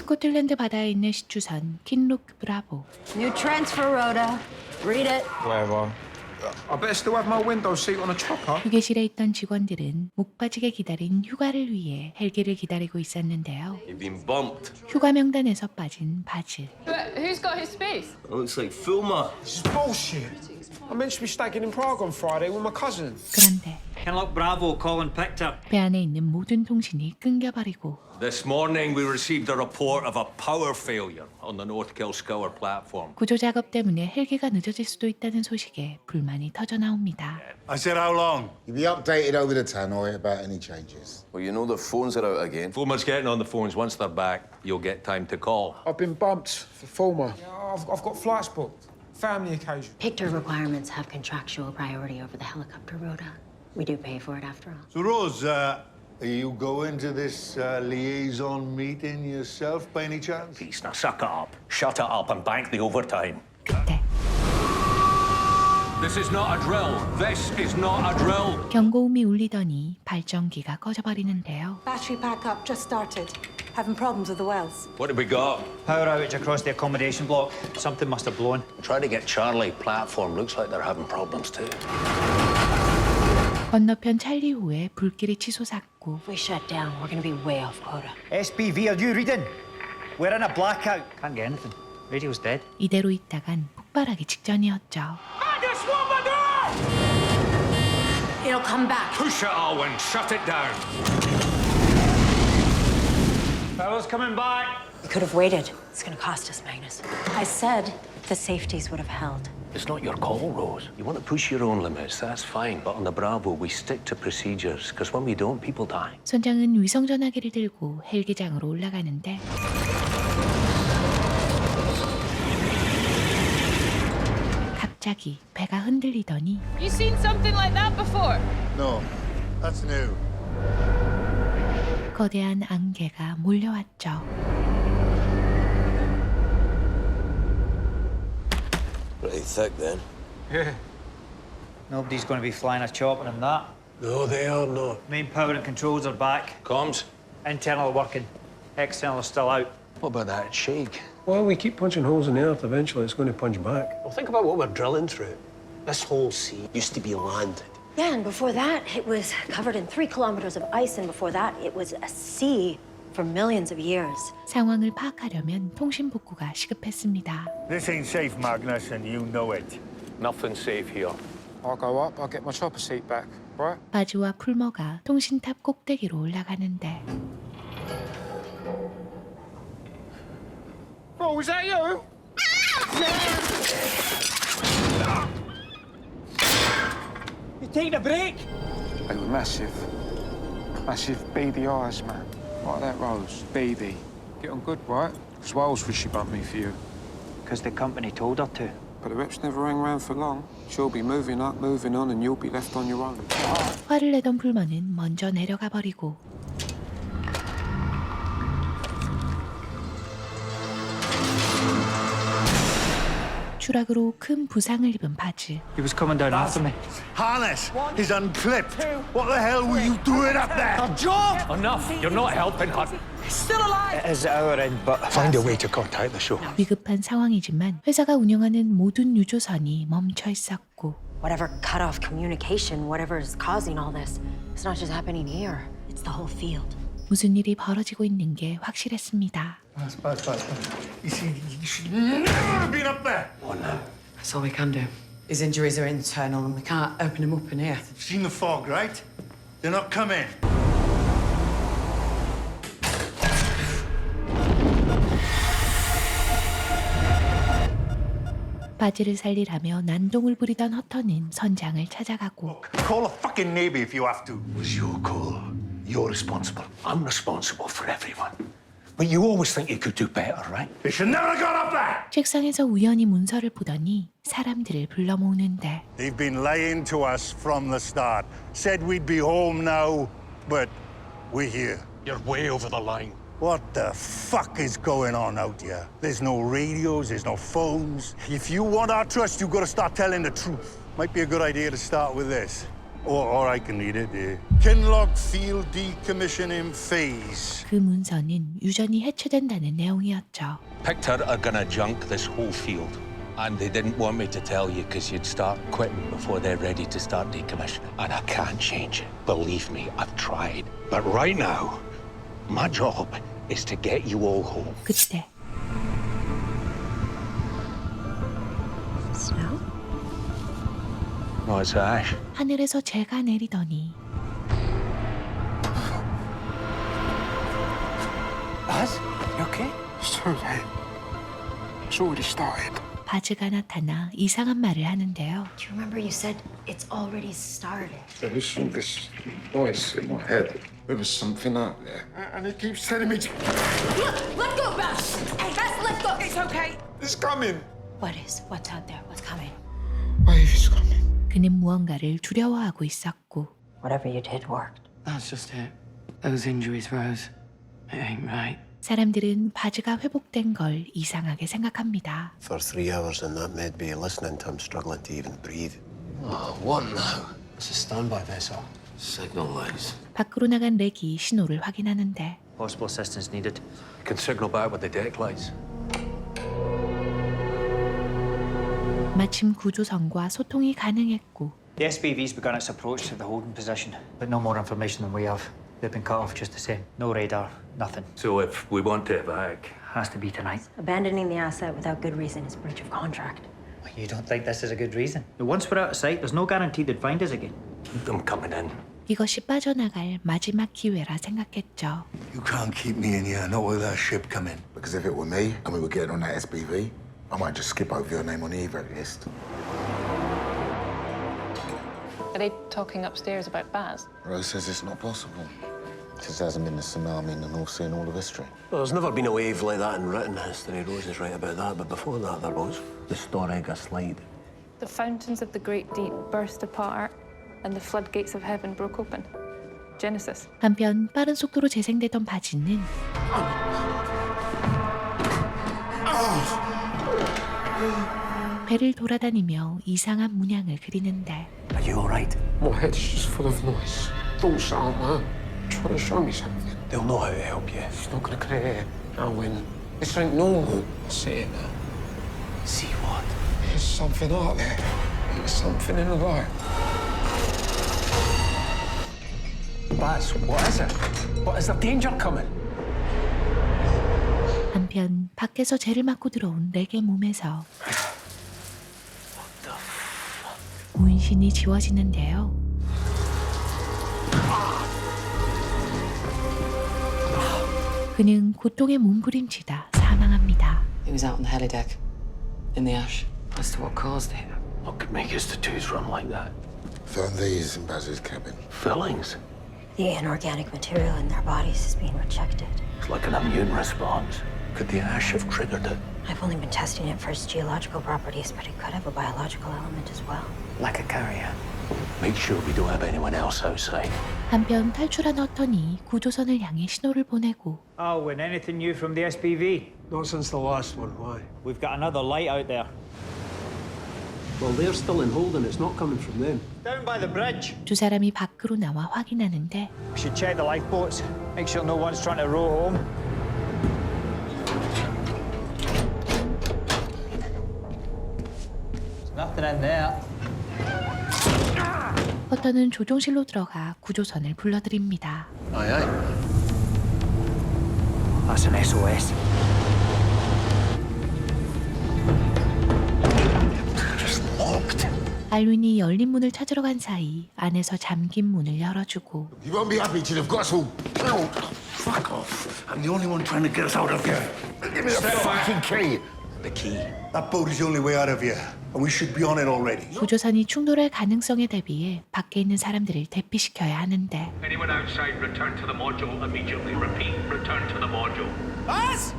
스코틀랜드 바다에 있는 시추선 킨록 브라보. New transfer rota. Read it. Whatever. I better still have my window seat on a chopper. 휴게실에 있던 직원들은 목 빠지게 기다린 휴가를 위해 헬기를 기다리고 있었는데요. You've been bumped. 휴가 명단에서 빠진 바즈. But who's got his space? It looks like Fulma. This is bullshit. I'm meant to be staying in Prague on Friday with my cousin. 그런데 Kenlock Bravo, Colin picked up. 배 안에 있는 모든 통신이 끊겨버리고 This morning we received a report of a power failure on the North Kilscower platform. 구조 작업 때문에 헬기가 늦어질 수도 있다는 소식에 불만이 터져 나옵니다. I said how long? You'll be updated over the tannoy about any changes. Well, you know the phones are out again. Fulma's getting on the phones. Once they're back, you'll get time to call. I've been bumped for Fulma. I've got flights booked. Family occasion. Picture requirements have contractual priority over the helicopter rota. We do pay for it after all. So, Rose, are you going to this liaison meeting yourself by any chance? Peace, now suck it up. Shut it up and bank the overtime. 그때 This is not a drill. This is not a drill. 경고음이 울리더니 발전기가 꺼져버리는데요. Battery backup just started. Having problems with the wells. What have we got? Power outage across the accommodation block. Something must have blown. Try to get Charlie. Platform looks like they're having problems too. 건너편 찰리호에 불길이 치솟았고 If we shut down, we're going to be way off quota. SPV, are you reading? We're in a blackout. Can't get anything. Radio's dead. 이대로 있다간 폭발하기 직전이었죠. It'll come back. Push it, Alwyn. Shut it down. Power's coming back. We could have waited. It's going to cost us, Magnus. I said the safeties would have held. It's not your call, Rose. You want to push your own limits, that's fine. But on the Bravo, we stick to procedures, because when we don't, people die. 선장은 위성 전화기를 들고 헬기장으로 올라가는데 갑자기 배가 흔들리더니 You seen something like that before? No, that's new. 거대한 안개가 몰려왔죠. Pretty thick, then. Yeah. Nobody's going to be flying a chopper in that. No, they are not. Main power and controls are back. Comms? Internal are working. External are still out. What about that shake? Well, we keep punching holes in the earth. Eventually, it's going to punch back. Well, think about what we're drilling through. This whole sea used to be landed. Yeah, and before that, it was covered in 3 kilometers of ice, and before that, it was a sea for millions of years. 상황을 파악하려면 통신 복구가 시급했습니다. This ain't safe, Magnus, and you know it. Nothing safe here. I'll go up. I'll get my chopper seat back. Right? 바즈와 풀머가 통신탑 꼭대기로 올라가는데 Oh, was that you? You taking a break? They were massive. Massive beady eyes, man. Like that, Rose. Beady. Get on good, right? Because why else would she bump me for you? Because the company told her to. But the reps never hang around for long. She'll be moving up, moving on, and you'll be left on your own. 화를 내던 풀머는 먼저 내려가 버리고 추락으로 큰 부상을 입은 바즈. He was coming down after me. Harness is unclipped. What the hell were you doing up there? Enough! You're not helping her. It is at our end, but Find a way to contact the show. 위급한 상황이지만 회사가 운영하는 모든 유조선이 멈춰 있었고 Whatever cut off communication, whatever is causing all this, it's not just happening here. It's the whole field. 무슨 일이 벌어지고 있는 게 확실했습니다. Buzz. You see, you should never have been up there. That's all we can do. His injuries are internal and we can't open him up in here. You've seen the fog, right? They're not coming. 바즈를 살리라며 난동을 부리던 허터는 선장을 찾아가고 Call a fucking navy if you have to. It was your call. You're responsible. I'm responsible for everyone. But you always think you could do better, right? They should never have gone up there. 책상에서 우연히 문서를 보더니 사람들을 불러 모으는데 They've been lying to us from the start. Said we'd be home now, but we're here. You're way over the line. What the fuck is going on out here? There's no radios, there's no phones. If you want our trust, you've got to start telling the truth. Might be a good idea to start with this. Or I can read it. Kinloch Field Decommissioning Phase. 그 문서는 유전이 해체된다는 내용이었죠. Pictor are gonna junk this whole field. And they didn't want me to tell you because you'd start quitting before they're ready to start decommissioning. And I can't change it. Believe me, I've tried. But right now, my job is to get you all home. 그때 Snow? No, it's ash. 하늘에서 재가 내리더니 Baz? You okay? It's too late. It's already started. 바즈가 나타나 이상한 말을 하는데요. Do you remember you said it's already started? There was this voice in my head. There was something out there. And it keeps telling me to... Let go, Baz! Hey, Baz, let go! It's okay. It's coming. What is? What's out there? What's coming? Wave is coming. 그는 무언가를 두려워하고 있었고 Whatever you did worked. That's just it. Those injuries, Rose. It ain't right. 사람들은 바즈가 회복된 걸 이상하게 생각합니다. For 3 hours in that med bay, listening to him struggling to even breathe. Oh, what now? It's a standby vessel. Signal lights. 밖으로 나간 렉이 신호를 확인하는데 Possible assistance needed. You can signal back with the deck lights. 마침 구조선과 소통이 가능했고 The SPV's begun its approach to the holding position, but no more information than we have. They've been cut off just the same. No radar, nothing. So if we want to evac, Has to be tonight. Abandoning the asset without good reason is breach of contract. You don't think this is a good reason? Once we're out of sight, there's no guarantee they'd find us again. I'm coming in. 이것이 빠져나갈 마지막 기회라 생각했죠. You can't keep me in here, not with that ship coming. Because if it were me and we were getting on that SPV, I might just skip over your name on the evac list. Are they talking upstairs about Baz? Rose says it's not possible. Says there hasn't been a tsunami in the North Sea in all of history. Well, there's never been a wave like that in written history. Rose is right about that, but before that, there was the Storega slide. The fountains of the great deep burst apart and the floodgates of heaven broke open. Genesis. 한편 빠른 속도로 재생되던 바지는 배를 돌아다니며 이상한 문양을 그리는데 Are you all right? My head's just full of noise. Thoughts aren't man. Trying to show me something. They'll know how to help you. It's not gonna clear. Now when this ain't normal. I see it now. See what? There's something out there. There's something in the light. Baz, what is it? What is there danger coming? 한편 밖에서 재를 맞고 들어온 렉의 몸에서 문신이 지워지는데요. 그는 고통에 몸부림치다 사망합니다. He was out on the helideck, in the ash. As to what caused it. What could make his tattoos run like that? Found these in Baz's cabin. Fillings. The inorganic material in their bodies is being rejected. It's like an immune response. Could the ash have triggered it? I've only been testing it for its geological properties, but it could have a biological element as well. Like a carrier. Make sure we don't have anyone else outside. 한편 탈출한 허턴이 구조선을 향해 신호를 보내고 Alwyn, anything new from the SPV? Not since the last one. Why? We've got another light out there. Well, they're still in holding. It's not coming from them. Down by the bridge. 두 사람이 밖으로 나와 확인하는데 We should check the lifeboats. Make sure no one's trying to row home. There's nothing in there. 허턴은 조종실로 들어가 구조선을 불러들입니다. Aye, aye. That's an SOS. 알윈이 열린 문을 찾으러 간 사이 안에서 잠긴 문을 열어주고 You won't be happy till you've got us all. Oh, fuck off. I'm the only one trying to get us out of here. Give me the fucking key. The key. That boat is the only way out of here, and we should be on it already. 구조선이 충돌할 가능성에 대비해 밖에 있는 사람들을 대피시켜야 하는데 Anyone outside, return to the module immediately. Repeat, return to the module.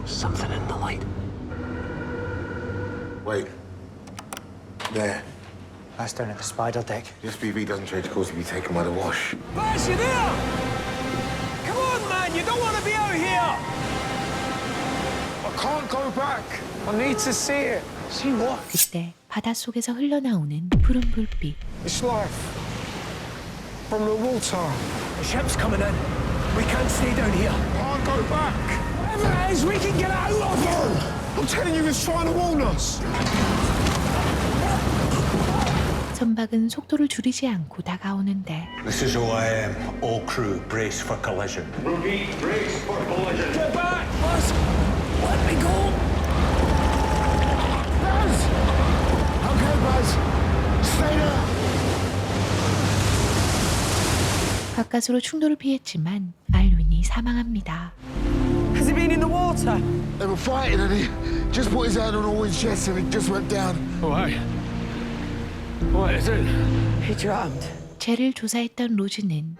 Something in the light. Wait. There. That's down at the spider deck. The SPV doesn't change course to be taken by the wash. Baz, you there? Come on, man! You don't want to be out here! I can't go back. I need to see it. See what? 그때 바닷속에서 흘러나오는 푸른 불빛 It's life. from the water. The ship's coming in. We can't stay down here. Can't go back. Whatever it is, we can get out of here. I'm telling you, it's trying to warn us. 선박은 속도를 줄이지 않고 다가오는데 This is OIM. All crew, brace for collision. Repeat, brace for collision. Get back, Buzz! Let me go! Buzz! Okay, Buzz. Stay there. 가까스로 충돌을 피했지만 알윈이 사망합니다. Has he been in the water? They were fighting and he just put his hand on Owen's chest and it just went down. Why? What is it? He drowned. 쟤를 조사했던 로즈는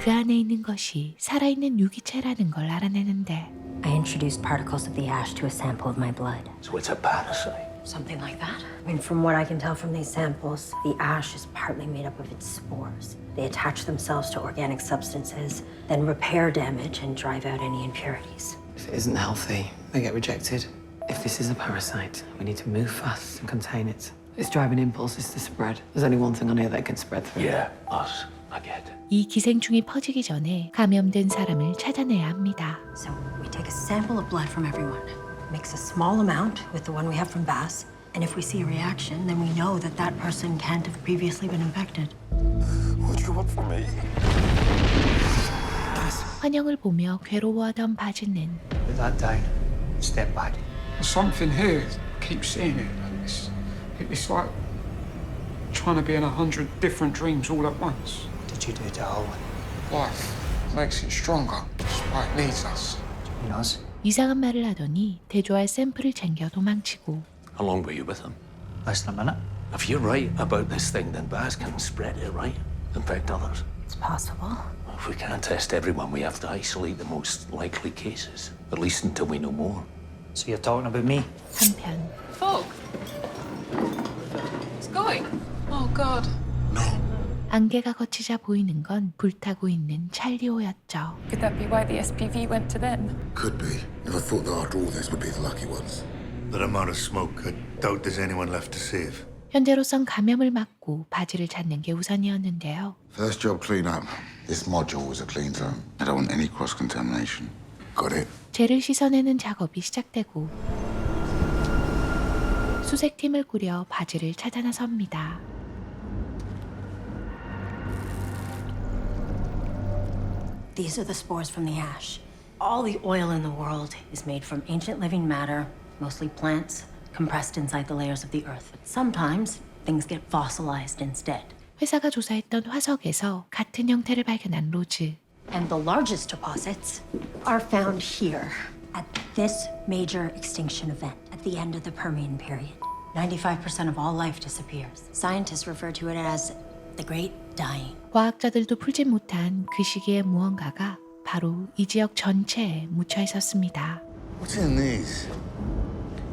그 안에 있는 것이 살아있는 유기체라는 걸 알아내는데 I introduced particles of the ash to a sample of my blood. So it's a parasite. Something like that. I mean, from what I can tell from these samples, the ash is partly made up of its spores. They attach themselves to organic substances, then repair damage and drive out any impurities. If it isn't healthy, they get rejected. If this is a parasite, we need to move fast and contain it. Its driving impulse is to spread. There's only one thing on here that can spread through. Yeah, us. I get it. 이 기생충이 퍼지기 전에 감염된 사람을 찾아내야 합니다. So we take a sample of blood from everyone, mix a small amount with the one we have from Bass, and if we see a reaction, then we know that that person can't have previously been infected. What do you want from me? 환영을 보며 괴로워하던 바즈는 Put that down. Step back. There's something here. Keep seeing it. It's like trying to be in 100 different dreams all at once. Did you do it all? Life makes it stronger. That's why it needs us. You know us? 이상한 말을 하더니 대조할 샘플을 챙겨 도망치고 How long were you with him? Less than a minute. If you're right about this thing, then Baz can spread it, right? Infect others. It's possible. If we can't test everyone, we have to isolate the most likely cases, at least until we know more. So you're talking about me? 한편 Fog. It's going. Oh, God. 안개가 걷히자 보이는 건 불타고 있는 찰리오였죠. Could that be why the SPV went to them? Could be. Never thought that after all this would be the lucky ones. That amount of smoke, I doubt there's anyone left to save. 현재로선 감염을 막고 바지를 찾는 게 우선이었는데요. First job clean up. This module was a clean zone. I don't want any cross-contamination. Got it? 쟤를 씻어내는 작업이 시작되고 수색팀을 꾸려 바지를 찾아 나섭니다. These are the spores from the ash. All the oil in the world is made from ancient living matter, mostly plants, compressed inside the layers of the earth. But sometimes things get fossilized instead. 회사가 조사했던 화석에서 같은 형태를 발견한 로즈. And the largest deposits are found here at this major extinction event at the end of the Permian period. 95% of all life disappears. Scientists refer to it as the Great Dying. 과학자들도 풀지 못한 그 시기의 무언가가 바로 이 지역 전체에 묻혀 있었습니다. What's in these?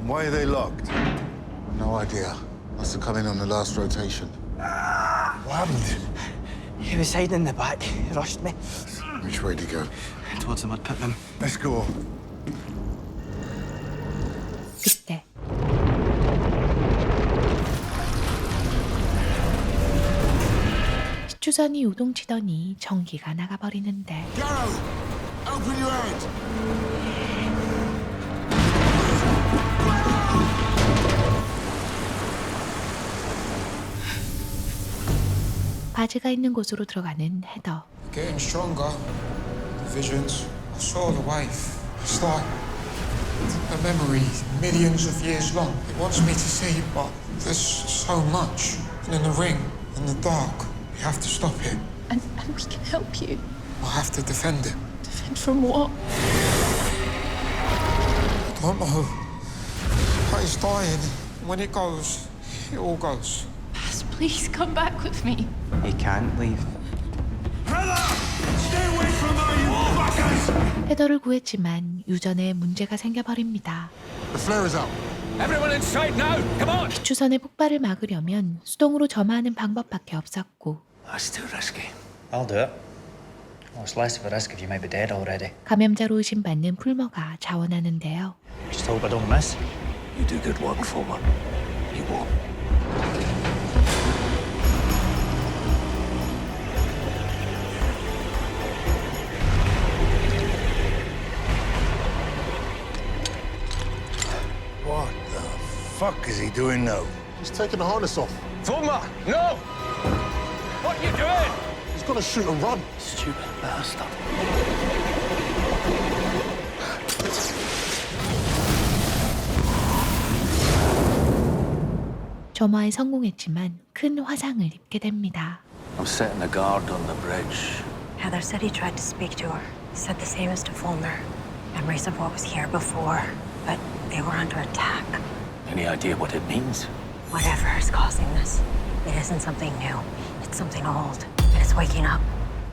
Why are they locked? No idea. Must have come in on the last rotation. What happened? He was hiding in the back. He rushed me. Which way to go? Towards the mud pit then. Let's go. 그때 시추선이 요동치더니 전기가 나가버리는데 Garrow! Open your hand! 바지가 있는 곳으로 들어가는 헤더. Getting stronger. The visions. I saw the wave. It's like a memory millions of years long. It wants me to see, but there's so much. And in the ring, in the dark, you have to stop it. And we can help you. I have to defend it. Defend from what? I don't know. But it's dying. When it goes, it all goes. Baz, please come back with me. You can't leave. 헤더를 구했지만 유전에 문제가 생겨버립니다. The flare is up. Everyone inside now! Come on! 시추선의 폭발을 막으려면 수동으로 점화하는 방법밖에 없었고 That's too risky. I'll do it. Well, it's less of a risk if you might be dead already. 감염자로 의심받는 풀머가 자원하는데요. Just hope I don't miss. You do good work, Fulmer. You won't. doing now? He's taking the harness off. Fulmer, no! What are you doing? He's gonna shoot and run. Stupid bastard. 점화에 성공했지만 큰 화상을 입게 됩니다. I'm setting a guard on the bridge. Heather said he tried to speak to her. He said the same as to Fulmer. Memories of what was here before, but they were under attack. Any idea what it means? Whatever is causing this, it isn't something new. It's something old, and it's waking up.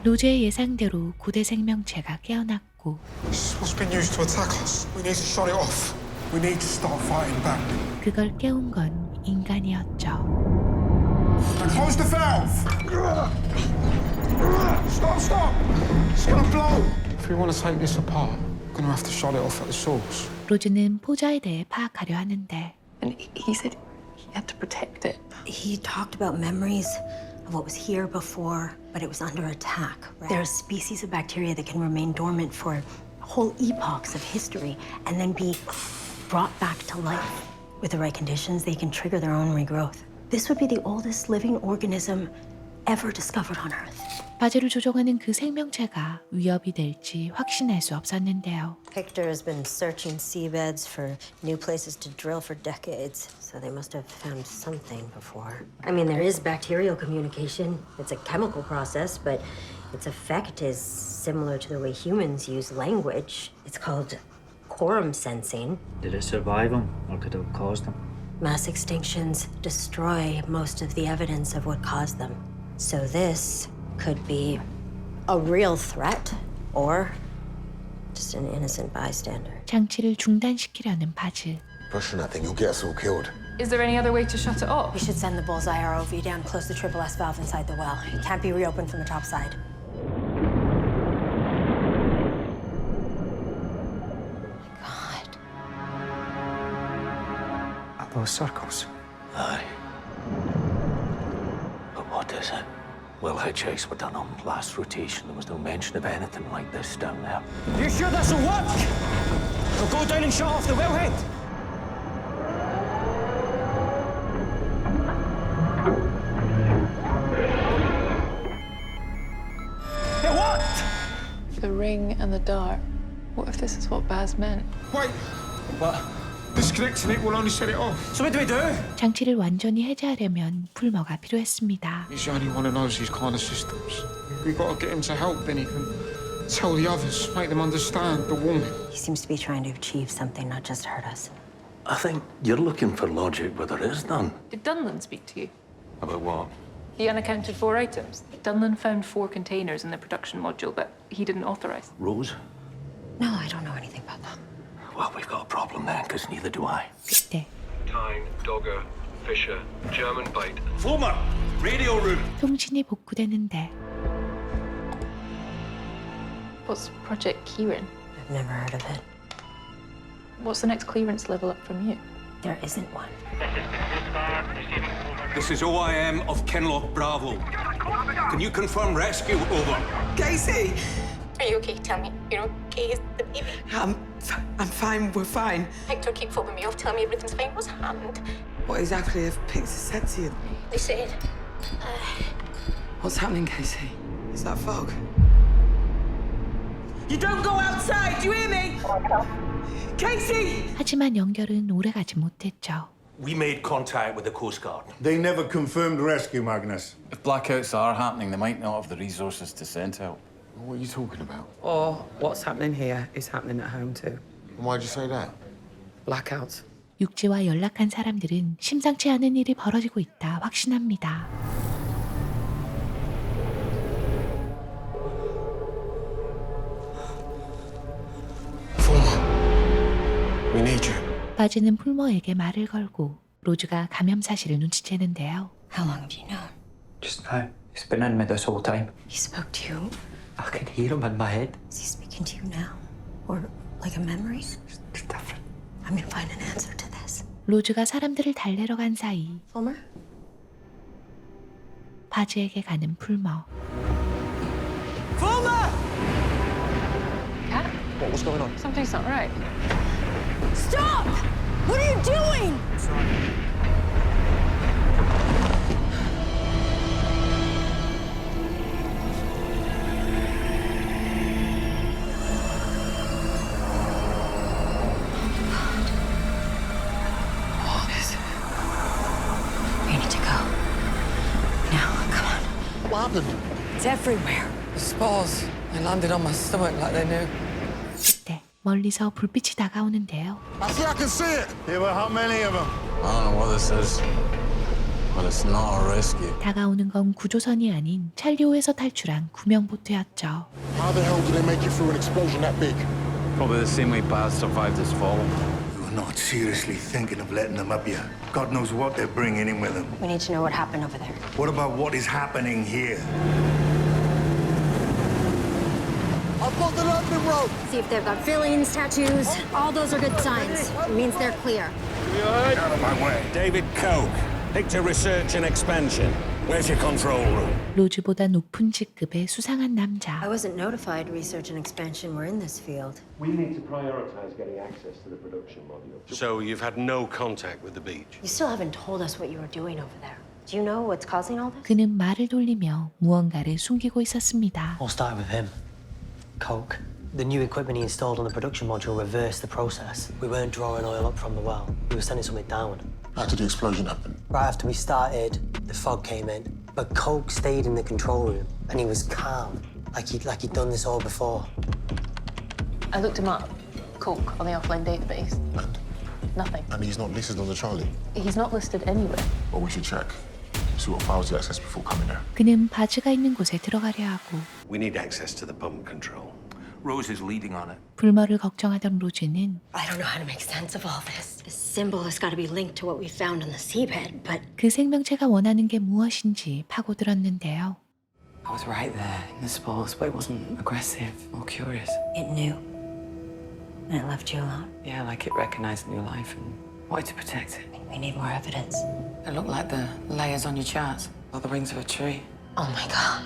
로제의 예상대로 고대 생명체가 깨어났고 This is what's been used to attack us. We need to shut it off. We need to start fighting back. 그걸 깨운 건 인간이었죠. And close the valve! Stop! It's gonna blow! If we want to take this apart, we're gonna have to shut it off at the source. 로즈는 포자에 대해 파악하려 하는데 And he said he had to protect it. He talked about memories of what was here before, but it was under attack. There are species of bacteria that can remain dormant for whole epochs of history and then be brought back to life. With the right conditions, they can trigger their own regrowth. This would be the oldest living organism ever discovered on Earth. 바지를 조종하는 그 생명체가 위협이 될지 확신할 수 없었는데요. Hector has been searching seabeds for new places to drill for decades, so they must have found something before. I mean, there is bacterial communication. It's a chemical process, but its effect is similar to the way humans use language. It's called quorum sensing. Did it survive them, or could it have caused them? Mass extinctions destroy most of the evidence of what caused them. So this could be a real threat, or just an innocent bystander. 장치를 중단시키려는 바즈. Pushing that thing, you'll get us all killed. Is there any other way to shut it off? We should send the bullseye ROV down, close the triple S valve inside the well. It can't be reopened from the top side. God. Are those circles? Aye. But what is it? Well, hitchhikes were done on last rotation. There was no mention of anything like this down there. You sure this'll work? We'll go down and shut off the wellhead. It worked! The ring and the dart. What if this is what Baz meant? Wait! What? Disconnecting it will only set it off. So what do we do? 장치를 완전히 해제하려면 풀머가 필요했습니다. He's the only one who knows these kind of systems. We've got to get him to help, then he can tell the others, make them understand the warning. He seems to be trying to achieve something, not just hurt us. I think you're looking for logic where there is none. Did Dunlan speak to you? About what? The unaccounted for items. Dunlan found 4 containers in the production module, but he didn't authorize. Rose? No, I don't know anything about that. Well, we've got a problem then, because neither do I. 그때 Tyne, Dogger, Fisher, German bite. Fulmer, radio room. 통신이 복구되는데 What's Project Kieran? I've never heard of it. What's the next clearance level up from you? There isn't one. This is OIM of Kinloch Bravo. Can you confirm rescue? Over. Casey! Are you okay? Tell me. You're okay? Is the baby? I'm fine, we're fine. Hector keep fobbing me off, telling me everything's fine. What's happened? What exactly have pigs said to you? They said. What's happening, Casey? Is that fog? You don't go outside, do you hear me? Casey! 하지만 연결은 오래가지 못했죠. We made contact with the Coast Guard. They never confirmed rescue, Magnus. If blackouts are happening, they might not have the resources to send help. What are you talking about? Or what's happening here is happening at home too. Why'd you say that? Blackouts. 육지와 연락한 사람들은 심상치 않은 일이 벌어지고 있다 확신합니다. We need you. 바지는 풀머에게 말을 걸고 로즈가 감염 사실을 눈치채는데요. How long have you known? Just now. He's been in me this whole time. He spoke to you? I can hear him in my head. Is he speaking to you now? Or like a memory? It's different. I'm gonna find an answer to this. 로즈가 사람들을 달래러 간 사이 Fulmer? 바지에게 가는 풀머. Fulmer! Cat? What was going on? Something's not right. Stop! What are you doing? We need to go. Now, come on. What happened? It's everywhere. The spores. They landed on my stomach like they knew. 그때 멀리서 불빛이 다가오는데요. I think I can see it. Yeah, but how many of them? I don't know what this is, but it's not a rescue. 다가오는 건 구조선이 아닌 찰리오에서 탈출한 구명보트였죠. How the hell did they make it through an explosion that big? Probably the same way Baz survived this fall. You're not seriously thinking of letting them up yet. God knows what they're bringing in with them. We need to know what happened over there. What about what is happening here? I've got the landing rope! See if they've got fillings, tattoos. All those are good signs. It means they're clear. Out of my way. David Koch, Victor Research and Expansion. Where's your control room? 로즈보다 높은 직급의 수상한 남자. I wasn't notified research and expansion were in this field. We need to prioritize getting access to the production module. So you've had no contact with the beach? You still haven't told us what you were doing over there. Do you know what's causing all this? 그는 말을 돌리며 무언가를 숨기고 있었습니다. All started with him. Coke. The new equipment he installed on the production module reversed the process. We weren't drawing oil up from the well. We were sending something down. How did the explosion happen? Right after we started, the fog came in. But Coke stayed in the control room, and he was calm, like he'd done this all before. I looked him up, Coke, on the offline database. And? Nothing. And he's not listed on the Charlie? He's not listed anywhere. Well, we should check. See what files he accessed before coming there. 그는 바즈가 있는 곳에 들어가려 하고 We need access to the pump control. Rose is leading on it. 불머를 걱정하던 로즈는 I don't know how to make sense of all this. This symbol has got to be linked to what we found on the seabed, but 그 생명체가 원하는 게 무엇인지 파고들었는데요. I was right there in the spores, but it wasn't aggressive or curious. it knew. And it left you alone. Yeah, like it recognized new life and wanted to protect it. We need more evidence. They look like the layers on your charts, or the rings of a tree. Oh my god.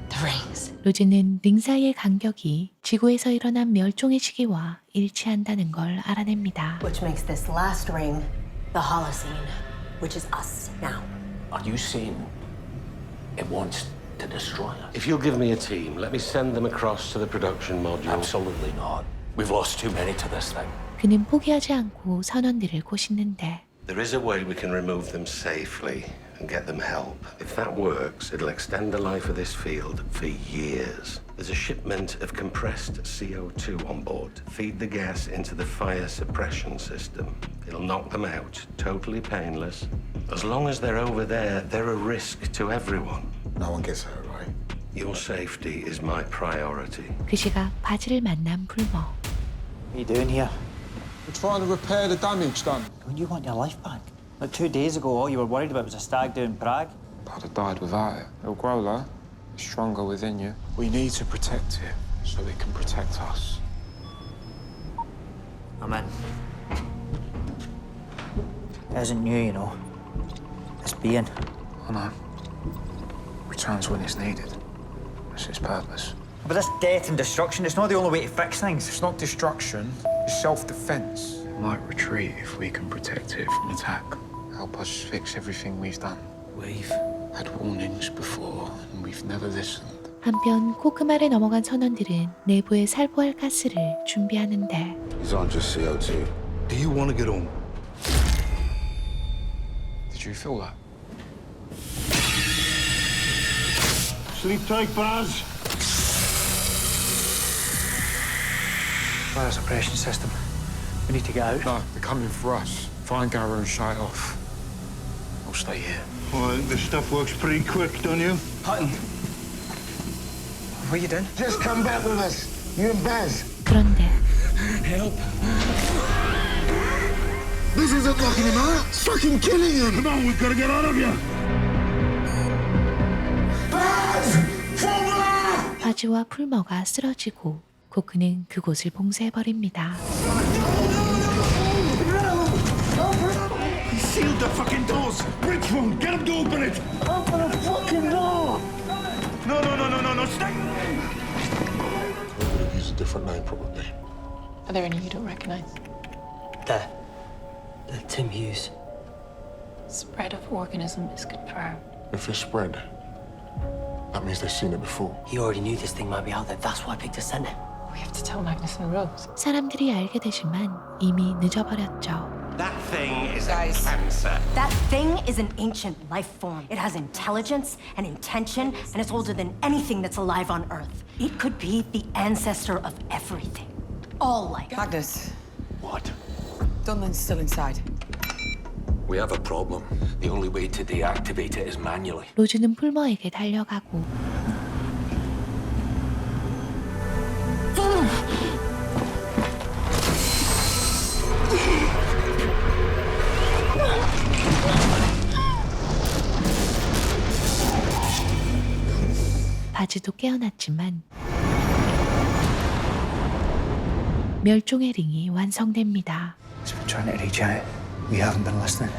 The rings. 로즈는 링 사이의 간격이 지구에서 일어난 멸종의 시기와 일치한다는 걸 알아냅니다. Which makes this last ring the Holocene, which is us now. Are you saying it wants to destroy us? If you'll give me a team, let me send them across to the production module. Absolutely not. We've lost too many to this thing. 그는 포기하지 않고 선원들을 꼬시는데 There is a way we can remove them safely and get them help. If that works, it'll extend the life of this field for years. There's a shipment of compressed CO2 on board. Feed the gas into the fire suppression system. It'll knock them out, totally painless. As long as they're over there, they're a risk to everyone. No one gets hurt, right? Your safety is my priority. 그 시각 바지를 만난 불머. What are you doing here? We're trying to repair the damage done. When you want your life back? Like 2 days ago, all you were worried about was a stag do in Prague. I'd have died without it. It'll grow, though. It's stronger within you. We need to protect it so it can protect us. I'm in. It isn't new, you know. It's being. I know. Returns when it's needed. That's its purpose. But this death and destruction, it's not the only way to fix things. It's not destruction, it's self-defense. It might retreat if we can protect it from attack. Help us fix everything we've done. We've had warnings before, and we've never listened. 한편 코크말에 넘어간 선원들은 내부에 살포할 가스를 준비하는데 These aren't just CO2. Do you want to get home? Did you feel that? Sleep tight, Baz. Fire suppression system. We need to get out. No, they're coming for us. Find Garrow and shut it off. I'll stay here. Well, I think this stuff works pretty quick, don't you? Hutton. What are you doing? Just come back with us. You and Baz. 그런데 Help. This isn't knocking him out. It's fucking killing him. Come on, we've got to get out of here. Baz! Formula! 바지와 풀머가 쓰러지고 코크는 그곳을 봉쇄해버립니다. Sealed the fucking doors. Bridge phone, get him to open it. Open the fucking door. No, stay. We would have used a different name, probably. Are there any you don't recognize? The Tim Hughes. Spread of organism is confirmed. If it's spread, that means they've seen it before. He already knew this thing might be out there. That's why I picked a center. We have to tell Magnus and Rose. 사람들이 알게 되지만 이미 늦어버렸죠. That thing is a cancer. That thing is an ancient life form. It has intelligence and intention, and it's older than anything that's alive on Earth. It could be the ancestor of everything. All life. Magnus, What? Dunland's still inside. We have a problem. The only way to deactivate it is manually. 로즈는 풀머에게 달려가고 바지도 깨어났지만 멸종의 링이 완성됩니다. He's been trying to reach out. We haven't been listening.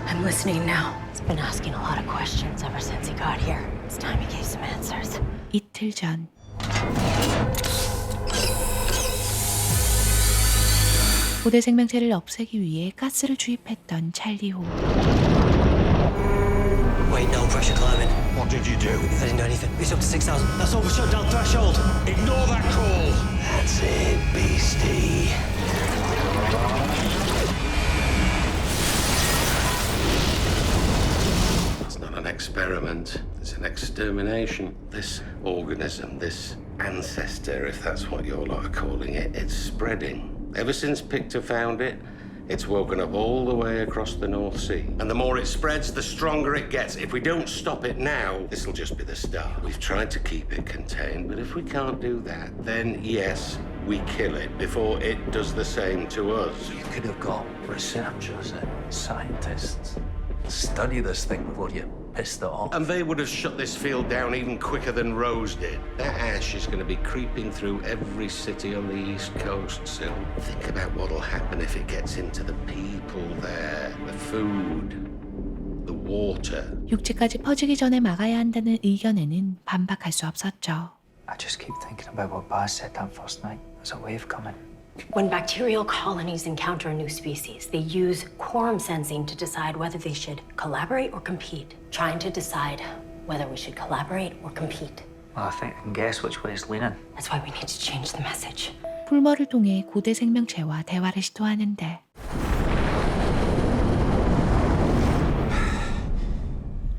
I'm listening now. He's been asking a lot of questions ever since he got here. It's time he gave some answers. 이틀 전 고대 생명체를 없애기 위해 가스를 주입했던 찰리호. Wait, no pressure climbing. What did you do? I didn't do anything. It's up to 6,000. That's over shutdown threshold. Ignore that call. That's it, beastie. It's not an experiment. It's an extermination. This organism, this ancestor, if that's what you're lot are calling it, it's spreading. Ever since Pictor found it, it's woken up all the way across the North Sea. And the more it spreads, the stronger it gets. If we don't stop it now, this'll just be the start. We've tried to keep it contained, but if we can't do that, then yes, we kill it before it does the same to us. You could have got researchers and scientists study this thing before you pissed it off. And they would have shut this field down even quicker than Rose did. That ash is going to be creeping through every city on the East Coast soon. Think about what'll happen if it gets into the people there, the food, the water. 육지까지 퍼지기 전에 막아야 한다는 의견에는 반박할 수 없었죠. I just keep thinking about what Baz said that first night. There's a wave coming. When bacterial colonies encounter a new species, they use quorum sensing to decide whether they should collaborate or compete. Trying to decide whether we should collaborate or compete. Well, I think I can guess which way it's leaning. That's why we need to change the message. 풀머를 통해 고대 생명체와 대화를 시도하는데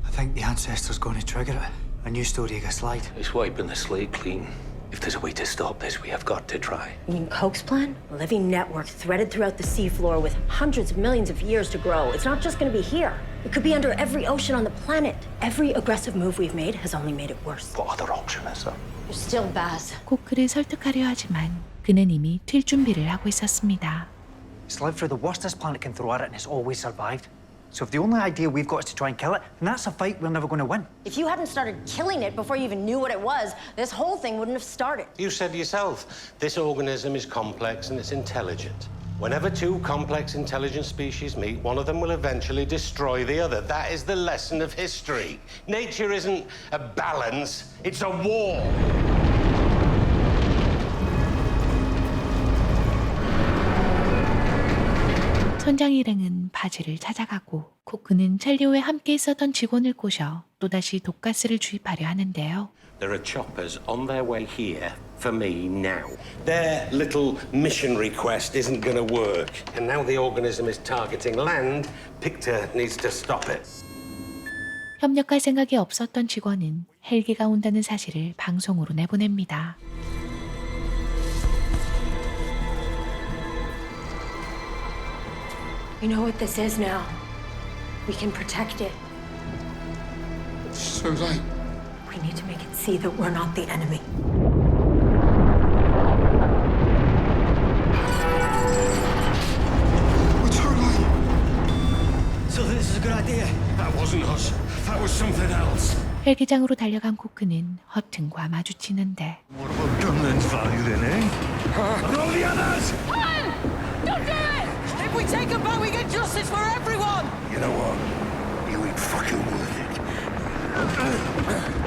I think the ancestor's going to trigger it. A new story gets slide. It's wiping the slate clean. If there's a way to stop this, we have got to try. You mean Coke's plan? A living network threaded throughout the seafloor with hundreds of millions of years to grow. It's not just going to be here. It could be under every ocean on the planet. Every aggressive move we've made has only made it worse. What other option is there? There's still Baz. 꼭 그를 설득하려 하지만 그는 이미 튈 준비를 하고 있었습니다. It's lived through the worst this planet can throw at it and it's always survived. So if the only idea we've got is to try and kill it, then that's a fight we're never going to win. If you hadn't started killing it before you even knew what it was, this whole thing wouldn't have started. You said yourself, this organism is complex and it's intelligent. Whenever two complex, intelligent species meet, one of them will eventually destroy the other. That is the lesson of history. Nature isn't a balance, it's a war. 선장 일행은 바지를 찾아가고 코크는 찰리오에 함께 있었던 직원을 꼬셔 또다시 독가스를 주입하려 하는데요. There are choppers on their way here for me now. Their little mission request isn't going to work. And now the organism is targeting land, Pictor needs to stop it. 협력할 생각이 없었던 직원은 헬기가 온다는 사실을 방송으로 내보냅니다. You know what this is now. We can protect it. It's so late. We need to make it see that we're not the enemy. We're too late. So this is a good idea. That wasn't us. That was something else. 헬기장으로 달려간 코크는 허튼과 마주치는데 What about Dunland's value then, eh? And all the others! Don't do it! If we take them back, we get justice for everyone! You know what? You ain't fucking worth it.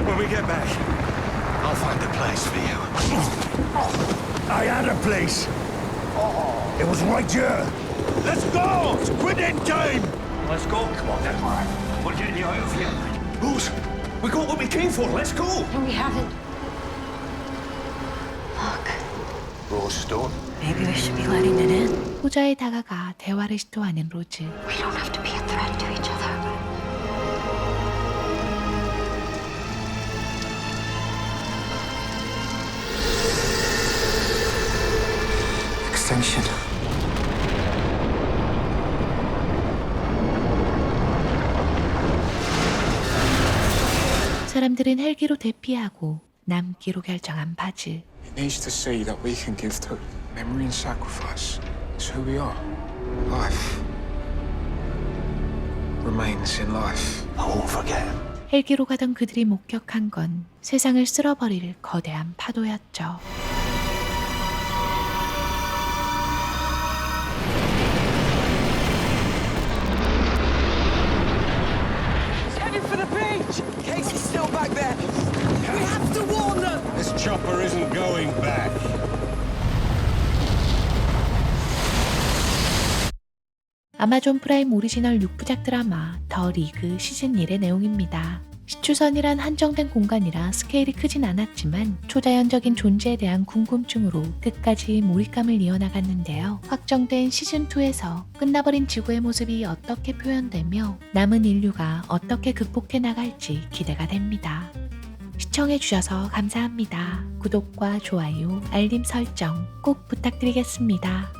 When we get back, I'll find a place for you. I had a place. It was right here. Let's go! It's quitting time! let's go. Come on, then. All right. We're getting you out of here. Rose, we got what we came for. Let's go. No, we haven't. Look. Rose Stone. Maybe we should be letting it in. 호자에 다가가 대화를 시도하는 로즈. We don't have to be a threat to each other. Extinction. 사람들은 헬기로 대피하고 남기로 결정한 바즈. It needs to see that we can give to memory and sacrifice. It's who we are. Life remains in life. I won't forget. 헬기로 가던 그들이 목격한 건 세상을 쓸어버릴 거대한 파도였죠. Heading for the beach! Casey's still back there. We have to warn them! This chopper isn't going back. 아마존 프라임 오리지널 6부작 드라마 더 리그 시즌 1의 내용입니다. 시추선이란 한정된 공간이라 스케일이 크진 않았지만 초자연적인 존재에 대한 궁금증으로 끝까지 몰입감을 이어나갔는데요. 확정된 시즌2에서 끝나버린 지구의 모습이 어떻게 표현되며 남은 인류가 어떻게 극복해 나갈지 기대가 됩니다. 시청해주셔서 감사합니다. 구독과 좋아요, 알림 설정 꼭 부탁드리겠습니다.